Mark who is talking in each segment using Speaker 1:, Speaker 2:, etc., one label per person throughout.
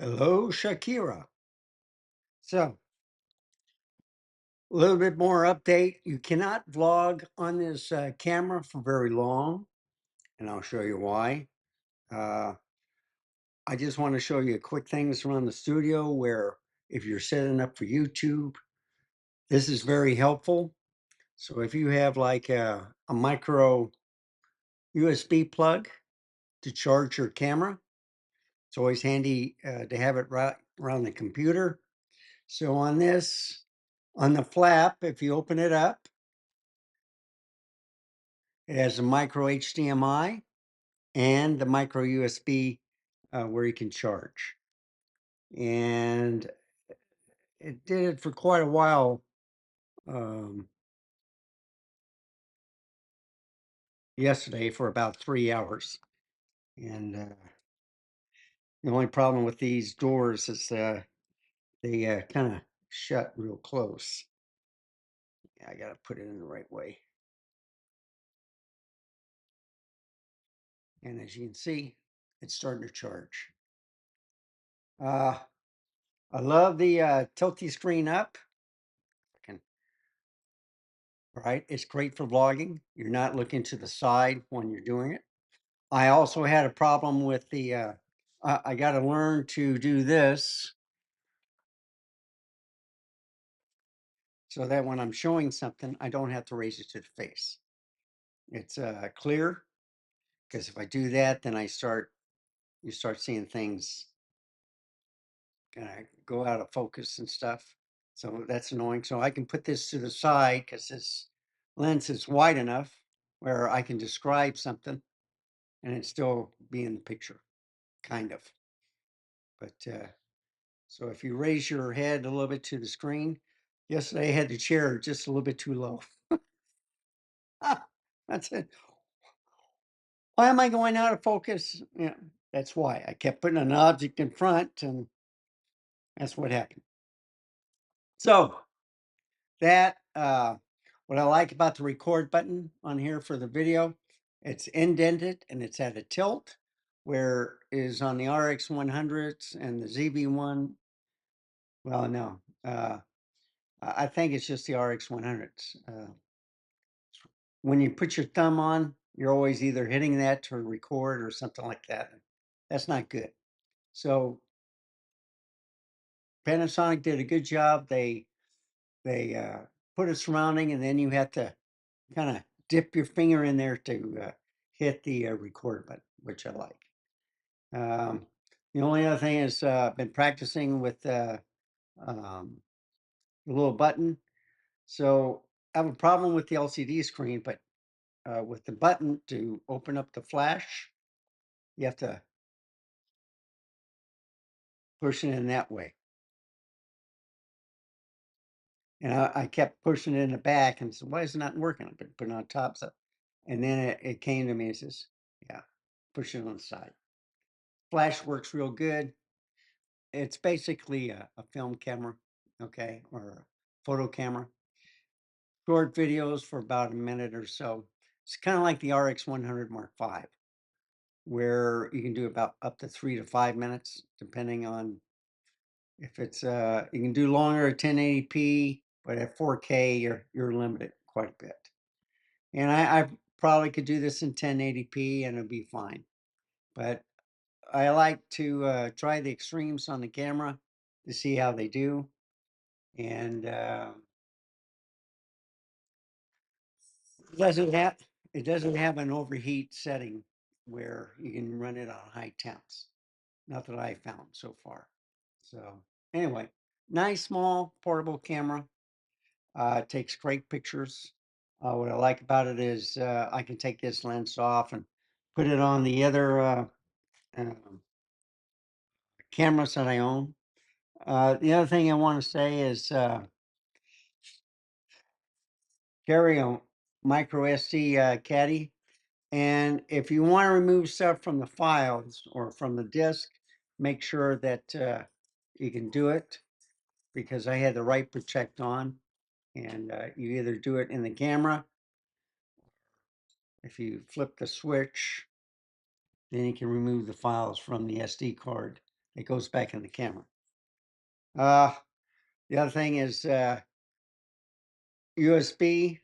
Speaker 1: Hello, Shakira. So, a little bit more update. You cannot vlog on this camera for very long, and I'll show you why. Uh, I just want to show you quick things around the studio where if you're setting up for YouTube, this is very helpful. So if you have like a micro USB plug to charge your camera, it's always handy to have it right around the computer. So on this, on the flap, if you open it up, it has a micro HDMI and the micro USB where you can charge. And it did it for quite a while yesterday for about 3 hours. And the only problem with these doors is they kind of shut real close. Yeah, I got to put it in the right way. And as you can see, it's starting to charge. I love the tilty screen up. Right, it's great for vlogging. You're not looking to the side when you're doing it. I also had a problem with the, I got to learn to do this so that when I'm showing something, I don't have to raise it to the face. It's clear, because if I do that, then you start seeing things kind of go out of focus and stuff. So that's annoying. So I can put this to the side because this lens is wide enough where I can describe something and it still be in the picture, kind of. But so if you raise your head a little bit to the screen, yesterday I had the chair just a little bit too low. That's it. Why am I going out of focus? Yeah, that's why I kept putting an object in front, and that's what happened. So that what I like about the record button on here for the video, it's indented and it's at a tilt, where is on the RX 100s and the ZV1. Well, no, I think it's just the RX 100s. When you put your thumb on, you're always either hitting that to record or something like that. That's not good. So Panasonic did a good job. They put a surrounding, and then you have to kind of dip your finger in there to hit the record button, which I like. The only other thing is I've been practicing with the little button. So I have a problem with the LCD screen, but with the button to open up the flash, you have to push it in that way. And I kept pushing it in the back and said, why is it not working? I've been putting on top stuff. And then it came to me and says, yeah, push it on the side. Flash works real good. It's basically a film camera, okay, or a photo camera. Short videos for about a minute or so. It's kind of like the RX 100 Mark V, where you can do about up to 3 to 5 minutes, depending on if it's you can do longer at 1080p, but at 4K you're limited quite a bit. And I probably could do this in 1080p and it'll be fine. But I like to try the extremes on the camera to see how they do. And it doesn't have an overheat setting where you can run it on high temps. Not that I found so far. So anyway, nice small portable camera. It takes great pictures. What I like about it is I can take this lens off and put it on the other um, cameras that I own. The other thing I want to say is carry a micro SD caddy. And if you want to remove stuff from the files or from the disk, make sure that you can do it, because I had the right protect on. And you either do it in the camera. If you flip the switch, then you can remove the files from the SD card it goes back in the camera. The other thing is USB,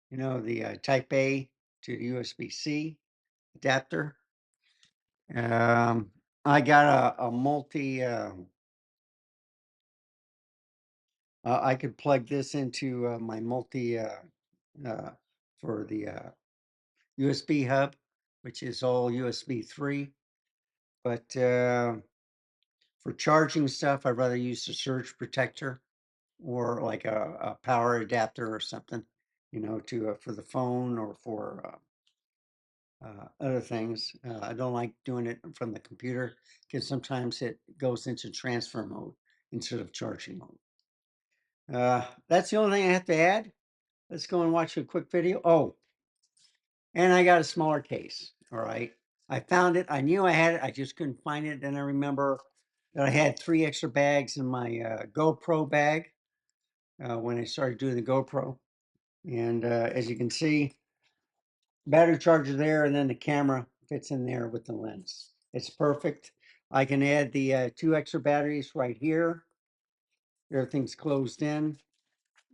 Speaker 1: you know, the Type A to USB-C adapter. I got a multi, I could plug this into my multi for the USB hub, which is all USB 3. But for charging stuff, I'd rather use the surge protector or like a power adapter or something, you know, to for the phone or for other things. I don't like doing it from the computer because sometimes it goes into transfer mode instead of charging mode. That's the only thing I have to add. Let's go and watch a quick video. Oh, and I got a smaller case. All right. I found it. I knew I had it. I just couldn't find it. Then I remember that I had 3 extra bags in my GoPro bag when I started doing the GoPro. And as you can see, battery charger there, and then the camera fits in there with the lens. It's perfect. I can add the 2 extra batteries right here. Everything's closed in.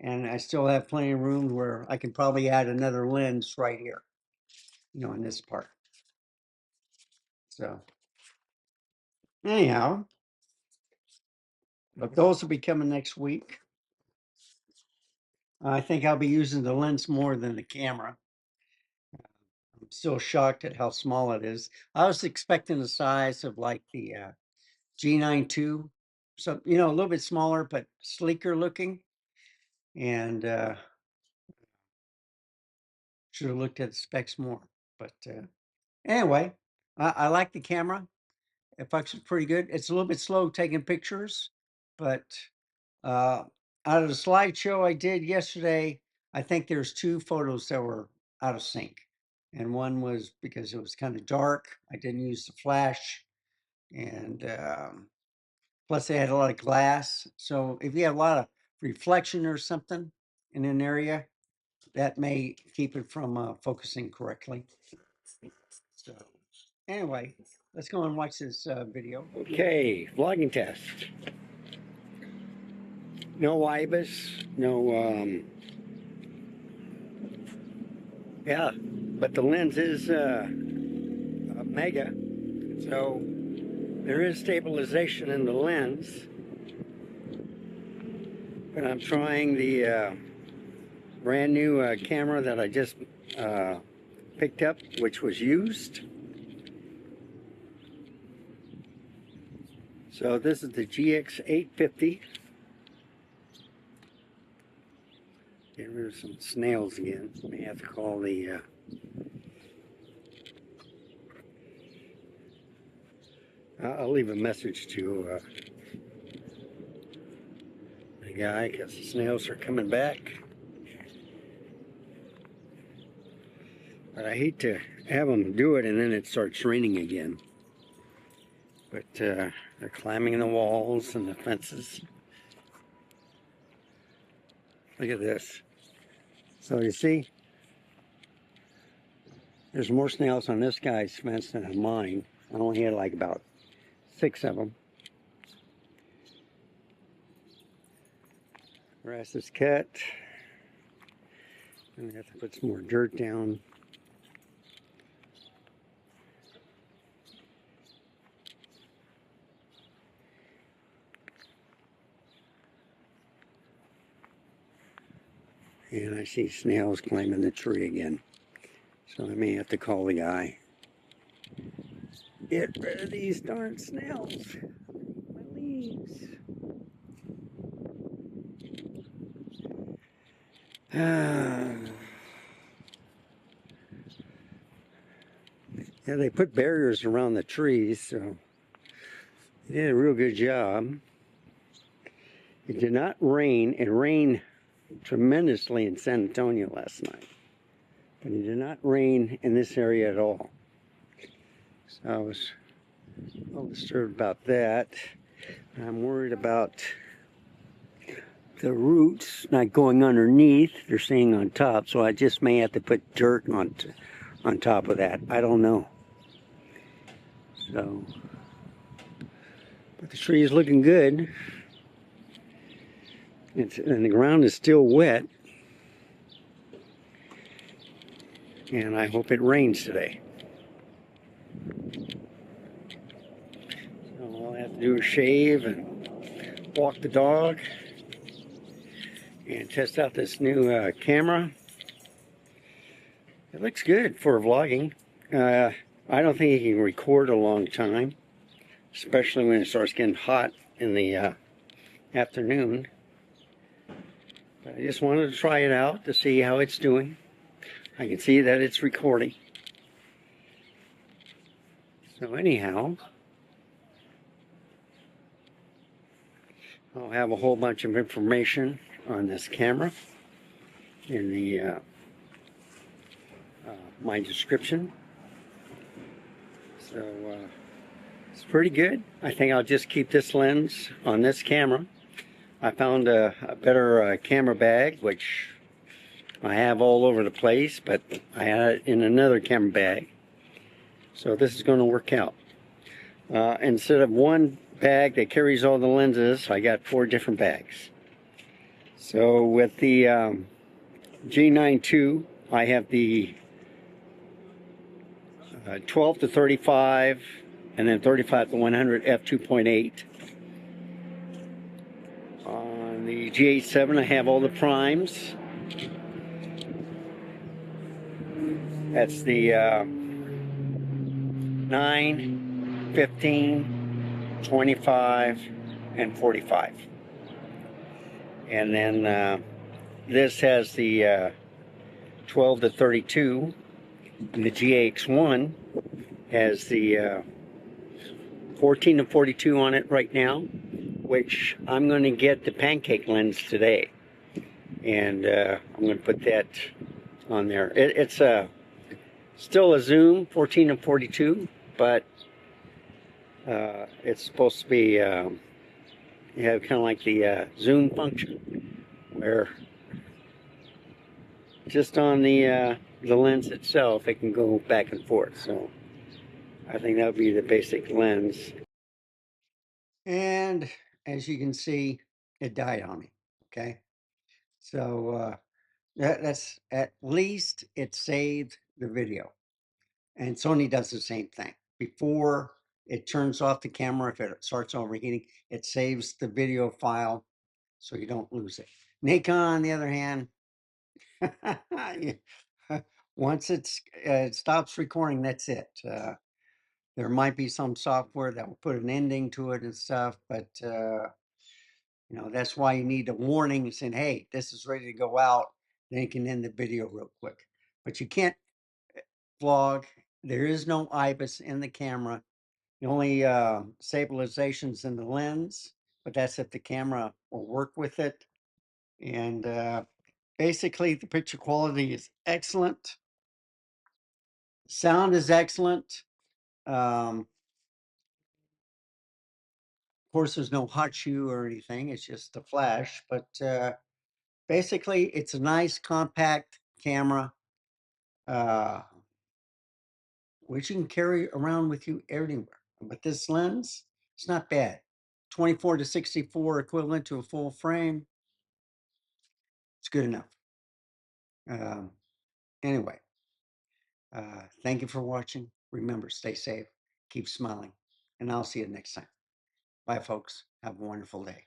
Speaker 1: And I still have plenty of room where I can probably add another lens right here, you know, in this part. So anyhow, but those will be coming next week. I think I'll be using the lens more than the camera. I'm still shocked at how small it is. I was expecting the size of like the G9 II, so you know, a little bit smaller but sleeker looking. And should have looked at the specs more. But anyway, I like the camera. It functions pretty good. It's a little bit slow taking pictures, but out of the slideshow I did yesterday, I think there's 2 photos that were out of sync. And one was because it was kind of dark. I didn't use the flash. And plus they had a lot of glass. So if you have a lot of reflection or something in an area, that may keep it from focusing correctly. So anyway, let's go and watch this video. Okay, vlogging test. No O.I.S, no, yeah, but the lens is a Mega, so there is stabilization in the lens. But I'm trying the brand new camera that I just picked up, which was used. So this is the GX850. Get rid of some snails again. May have to call the I'll leave a message to the guy because the snails are coming back. But I hate to have them do it and then it starts raining again. But they're climbing the walls and the fences. Look at this. So you see, there's more snails on this guy's fence than on mine. I only had like about 6 of them. Grass is cut. And I have to put some more dirt down. And I see snails climbing the tree again. So I may have to call the guy. Get rid of these darn snails. My leaves. Yeah, they put barriers around the trees, so they did a real good job. It did not rain. It rained tremendously in San Antonio last night. But it did not rain in this area at all. So I was a little disturbed about that. I'm worried about the roots not going underneath. They're staying on top, so I just may have to put dirt on top of that. I don't know. So But the tree is looking good. And the ground is still wet. And I hope it rains today. So all I have to do is shave and walk the dog and test out this new camera. It looks good for vlogging. I don't think it can record a long time, especially when it starts getting hot in the afternoon. But I just wanted to try it out to see how it's doing. I can see that it's recording. So anyhow, I'll have a whole bunch of information on this camera in the my description. So it's pretty good. I think I'll just keep this lens on this camera. I found a better camera bag, which I have all over the place, but I had it in another camera bag. So this is going to work out. Instead of one bag that carries all the lenses, I got 4 different bags. So with the G9 II, I have the 12 to 35 and then 35 to 100 f2.8. On the G8-7 I have all the primes. That's the 9, 15, 25, and 45. And then this has the 12 to 32. And the GX1 has the 14 to 42 on it right now, which I'm going to get the pancake lens today. And I'm going to put that on there. It's still a zoom, 14 to 42, but it's supposed to be, you have kind of like the zoom function, where just on the lens itself, it can go back and forth. So I think that would be the basic lens. And as you can see, it died on me. Okay, so that's at least it saved the video. And Sony does the same thing. Before it turns off the camera, if it starts overheating, it saves the video file so you don't lose it. Nikon, on the other hand, once it stops recording, that's it. There might be some software that will put an ending to it and stuff, but you know, that's why you need a warning saying, hey, this is ready to go out. Then you can end the video real quick. But you can't vlog. There is no IBIS in the camera. The only stabilization's in the lens, but that's if the camera will work with it. And basically, the picture quality is excellent. Sound is excellent. Of course, there's no hot shoe or anything. It's just a flash. But basically, it's a nice compact camera, which you can carry around with you everywhere. But this lens, it's not bad. 24 to 64 equivalent to a full frame. It's good enough. Anyway, thank you for watching. Remember, stay safe, keep smiling, and I'll see you next time. Bye, folks. Have a wonderful day.